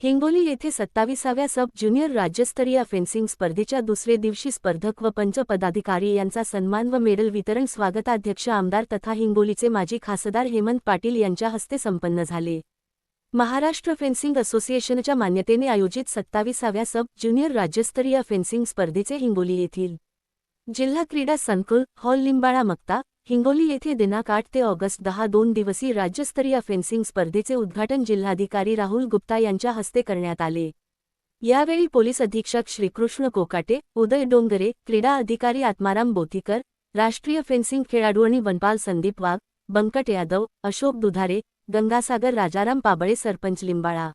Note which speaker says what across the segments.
Speaker 1: हिंगोली येथे 27व्या सब ज्युनियर राज्यस्तरीय फेन्सिंग स्पर्धेच्या दुसरे दिवशी स्पर्धक व पंच पदाधिकारी यांचा सन्मान व मेडल वितरण स्वागताध्यक्ष आमदार तथा हिंगोलीचे माजी खासदार हेमंत पाटील यांच्या हस्ते संपन्न झाले। महाराष्ट्र फेन्सिंग असोसिएशनच्या मान्यतेने आयोजित 27व्या सब ज्युनियर राज्यस्तरीय फेन्सिंग स्पर्धेचे हिंगोली येथील जिल्हा क्रीडा संकुल हॉल लिंबाळा मक्ता हिंगोली येथे दिनांक 8 ते ऑगस्ट 10 2 दिवसीय राज्यस्तरीय फेन्सिंग स्पर्धेचे उद्घाटन जिल्हाधिकारी राहुल गुप्ता यांच्या हस्ते करण्यात आले। यावेळी पोलीस अधीक्षक श्रीकृष्ण कोकाटे, उदय डोंगरे, क्रीडा अधिकारी आत्माराम बोतीकर, राष्ट्रीय फेन्सिंग खेळाडू आणि वनपाल संदीप वाघ, बंकट यादव, अशोक दुधारे, गंगासागर राजाराम पाबळे सरपंच लिंबाळा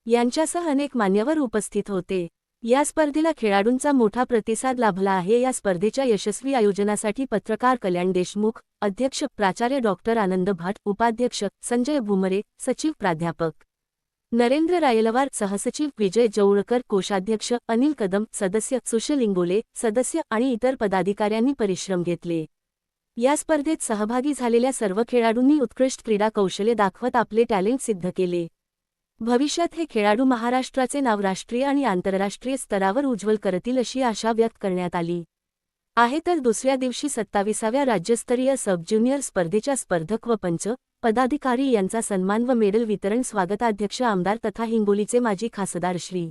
Speaker 1: यांच्यासह अनेक मान्यवर उपस्थित होते। या स्पर्धेला खेळाडूंचा मोठा प्रतिसाद लाभला आहे। या स्पर्धेच्या यशस्वी आयोजनासाठी पत्रकार कल्याण देशमुख, अध्यक्ष प्राचार्य डॉक्टर आनंद भाट, उपाध्यक्ष संजय भुमरे, सचिव प्राध्यापक नरेंद्र रायलवार, सहसचिव विजय जवळकर, कोषाध्यक्ष अनिल कदम, सदस्य सुशील इंगोले, सदस्य आणि इतर पदाधिकाऱ्यांनी परिश्रम घेतले। या स्पर्धेत सहभागी झालेल्या सर्व खेळाडूंनी उत्कृष्ट क्रीडा कौशल्य दाखवत आपले टॅलेंट सिद्ध केले। भविष्यात हे खेळाडू महाराष्ट्राचे नाव राष्ट्रीय आणि आंतरराष्ट्रीय स्तरावर उज्ज्वल करतील अशी आशा व्यक्त करण्यात आली आहे। तर दुसऱ्या दिवशी 27व्या राज्यस्तरीय सब ज्युनियर स्पर्धेच्या स्पर्धक व पंच पदाधिकारी यांचा सन्मान व मेडल वितरण स्वागताध्यक्ष आमदार तथा हिंगोलीचे माजी खासदार श्री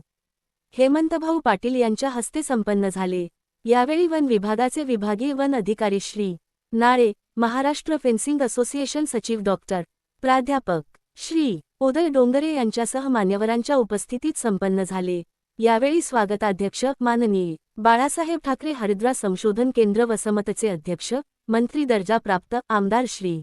Speaker 1: हेमंतभाऊ पाटील यांच्या हस्ते संपन्न झाले। यावेळी वन विभागाचे विभागीय वन अधिकारी श्री नाळे, महाराष्ट्र फेन्सिंग असोसिएशन सचिव डॉक्टर प्राध्यापक श्री उदय डोंगरे यांच्यासह मान्यवरांच्या उपस्थितीत संपन्न झाले। यावेळी स्वागताध्यक्ष माननीय बाळासाहेब ठाकरे, हरिद्रा संशोधन केंद्र वसमतचे अध्यक्ष, मंत्री दर्जा प्राप्त आमदार श्री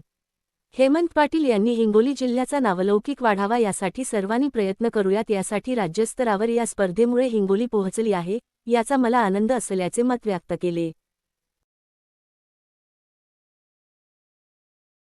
Speaker 1: हेमंत पाटील यांनी हिंगोली जिल्ह्याचा नावलौकिक वाढावा यासाठी सर्वांनी प्रयत्न करूयात। यासाठी राज्यस्तरावर या स्पर्धेमुळे हिंगोली पोहोचली आहे, याचा मला आनंद असल्याचे मत व्यक्त केले।